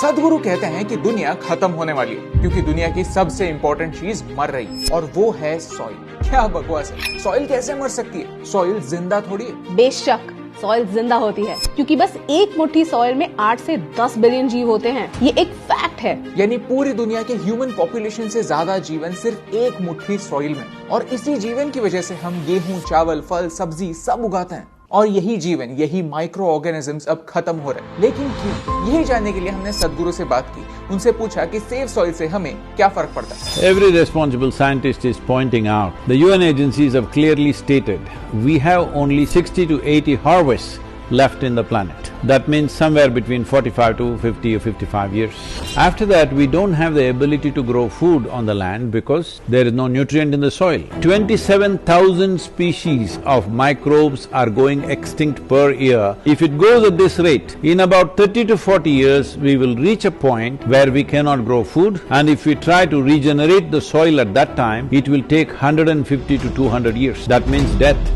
सदगुरु कहते हैं कि दुनिया खत्म होने वाली है क्योंकि दुनिया की सबसे इंपॉर्टेंट चीज मर रही है और वो है सॉइल। क्या बकवास है, सॉइल कैसे मर सकती है? सॉइल जिंदा थोड़ी है। बेशक सॉइल जिंदा होती है क्योंकि बस एक मुट्ठी सॉइल में 8 से 10 बिलियन जीव होते हैं। ये एक फैक्ट है। यानी पूरी दुनिया के ह्यूमन पॉपुलेशन से ज्यादा जीवन सिर्फ एक मुट्ठी सॉइल में, और इसी जीवन की वजह से हम गेहूं, चावल, फल, सब्जी सब उगाते हैं। और यही जीवन, यही माइक्रो ऑर्गेनिजम्स अब खत्म हो रहे हैं। लेकिन क्यों? यही जानने के लिए हमने सदगुरु से बात की। उनसे पूछा कि सेव सॉइल से हमें क्या फर्क पड़ता है। Every responsible scientist is pointing out the UN agencies have clearly stated we have only 60 to 80 harvests left in the planet. That means somewhere between 45 to 50 or 55 years. After that, we don't have the ability to grow food on the land because there is no nutrient in the soil. 27,000 species of microbes are going extinct per year. If it goes at this rate, in about 30 to 40 years, we will reach a point where we cannot grow food, and if we try to regenerate the soil at that time, it will take 150 to 200 years. That means death.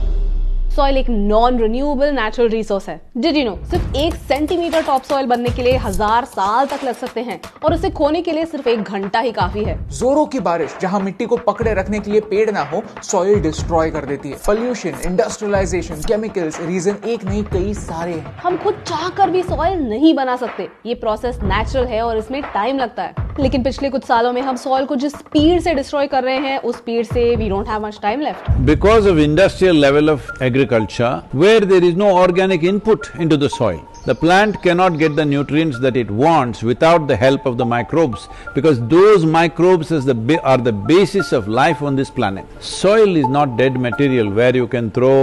Soil एक non renewable natural resource है। Did you know, सिर्फ 1 centimetre top soil बनने के लिए 1000 साल तक लग सकते हैं और उसे खोने के लिए सिर्फ 1 घंटा ही काफी है। जोरों की बारिश जहां मिट्टी को पकड़े रखने के लिए पेड़ ना हो, सॉइल डिस्ट्रॉय कर देती है। पोल्यूशन, इंडस्ट्रियलाइजेशन, केमिकल्स, रीजन एक नहीं कई सारे हैं। हम खुद चाह कर भी सॉइल नहीं बना सकते। ये प्रोसेस नेचुरल है और इसमें टाइम लगता है। लेकिन पिछले कुछ सालों में हम सॉइल को जिस स्पीड से डिस्ट्रॉय कर रहे हैं, उस स्पीड से we don't have much time left. Because of industrial level of agriculture, where there is no organic input into the soil, the plant cannot get the nutrients that it wants without the help of the microbes, because those microbes are the basis of life on this planet. Soil is not dead material where you can throw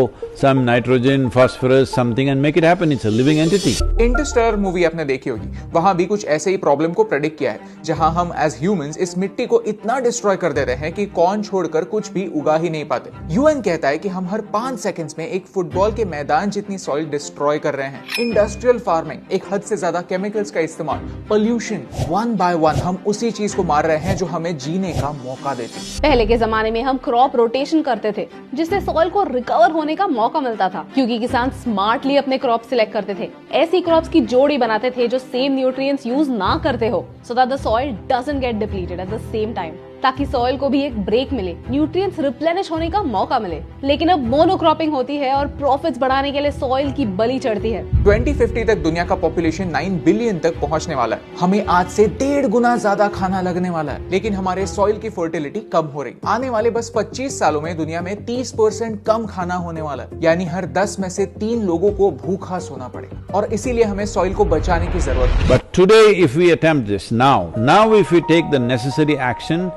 some nitrogen, phosphorus, something and make it happen. It's a living entity. Interstellar movie आपने देखी होगी, वहां भी कुछ ऐसे ही problem को predict किया है, जहां हम एज ह्यूमंस इस मिट्टी को इतना डिस्ट्रॉय कर देते हैं कि कौन छोड़कर कुछ भी उगा ही नहीं पाते। यूएन कहता है कि हम हर 5 सेकंड्स में एक फुटबॉल के मैदान जितनी सॉइल डिस्ट्रॉय कर रहे हैं। इंडस्ट्रियल फार्मिंग, एक हद से ज्यादा केमिकल्स का इस्तेमाल, पोल्यूशन, वन बाय वन हम उसी चीज को मार रहे हैं जो हमें जीने का मौका देती है। पहले के जमाने में हम क्रॉप रोटेशन करते थे, जिससे सॉइल को रिकवर होने का मौका मिलता था, क्योंकि किसान स्मार्टली अपने क्रॉप सिलेक्ट करते थे। ऐसी क्रॉप्स की जोड़ी बनाते थे जो सेम न्यूट्रिएंट्स यूज ना करते हो, so that the soil doesn't get depleted at the same time, ताकि सॉइल को भी एक ब्रेक मिले, न्यूट्रिएंट्स रिप्लेनिश होने का मौका मिले। लेकिन अब मोनोक्रॉपिंग होती है और प्रॉफिट्स बढ़ाने के लिए सॉइल की बलि चढ़ती है। 2050 तक दुनिया का पॉपुलेशन 9 बिलियन तक पहुंचने वाला है। हमें आज से 1.5 गुना ज्यादा खाना लगने वाला है, लेकिन हमारे सॉइल की फर्टिलिटी कम हो रही। आने वाले बस 25 सालों में दुनिया में 30% कम खाना होने वाला है, यानी हर 10 में से 3 लोगों को भूखा सोना पड़ेगा, और इसीलिए हमें सॉइल को बचाने की जरूरत है। But today if we attempt this now if we take the necessary action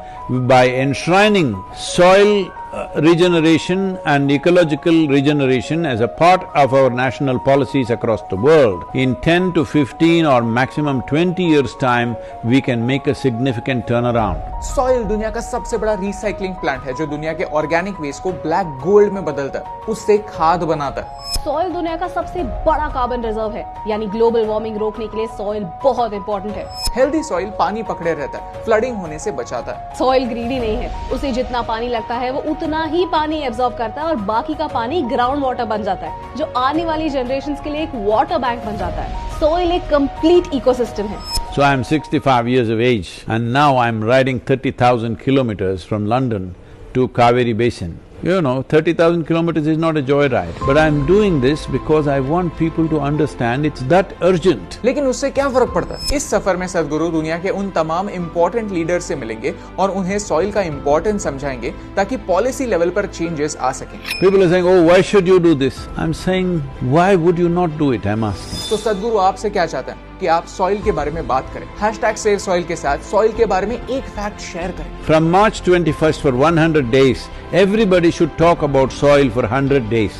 by enshrining soil regeneration and ecological regeneration as a part of our national policies across the world, in 10 to 15 or maximum 20 years time, we can make a significant turnaround. Soil दुनिया का सबसे बड़ा recycling plant है जो दुनिया के organic waste को black gold में बदलता है, उससे खाद बनाता है। सॉइल दुनिया का सबसे बड़ा कार्बन रिजर्व है, यानी ग्लोबल वार्मिंग रोकने के लिए सॉइल बहुत इंपॉर्टेंट है। हेल्दी सॉइल पानी पकड़े रहता है, फ्लडिंग होने से बचाता है। सॉइल ग्रीडी नहीं है, उसे जितना पानी लगता है वो उतना ही पानी एब्जॉर्ब करता है और बाकी का पानी ग्राउंड वाटर बन जाता है, जो आने वाली जनरेशंस के लिए एक वाटर बैंक बन जाता है। सॉइल एक कंप्लीट इकोसिस्टम है। So I am 65 years of age and now I am riding 30,000 kilometers from London to Kaveri Basin. You know, 30,000 kilometers is not a joyride, but I am doing this because I want people to understand it's that urgent. लेकिन उससे क्या फर्क पड़ता है? इस सफर में सदगुरु दुनिया के उन तमाम इम्पोर्टेंट लीडर से मिलेंगे और उन्हें सॉइल का इम्पोर्टेंस समझाएंगे ताकि पॉलिसी लेवल पर चेंजेस आ सकें। People are saying, oh, why should you do this? I'm saying, why would you not do it? I'm asking. तो सदगुरु आपसे क्या चाहते हैं कि आप सॉइल के बारे में बात करें। #SaveSoil के साथ सॉइल के बारे में एक फैक्ट शेयर करें। From March 21st for 100 days, everybody should talk about soil for 100 days.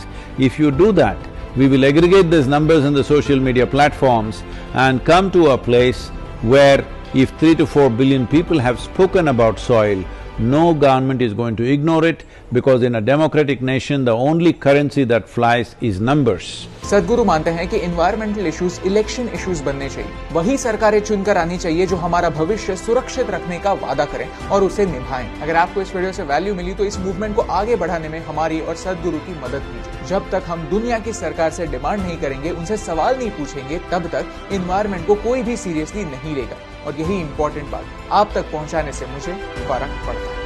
If you do that, we will aggregate these numbers in the social media platforms and come to a place where if 3 to 4 billion people have spoken about soil, no government is going to ignore it. because in a democratic nation, the only currency that flies is numbers. सदगुरु मानते हैं कि environmental issues election issues बनने चाहिए। वही सरकारें चुनकर आनी चाहिए जो हमारा भविष्य सुरक्षित रखने का वादा करें और उसे निभाएं। अगर आपको इस वीडियो से वैल्यू मिली तो इस मूवमेंट को आगे बढ़ाने में हमारी और सदगुरु की मदद कीजिए। जब तक हम दुनिया की सरकार से डिमांड नहीं करेंगे, उनसे सवाल नहीं पूछेंगे, तब तक इन्वायरमेंट को कोई भी सीरियसली नहीं लेगा। और यही इंपॉर्टेंट बात आप तक पहुंचाने से मुझे फर्क पड़ता है।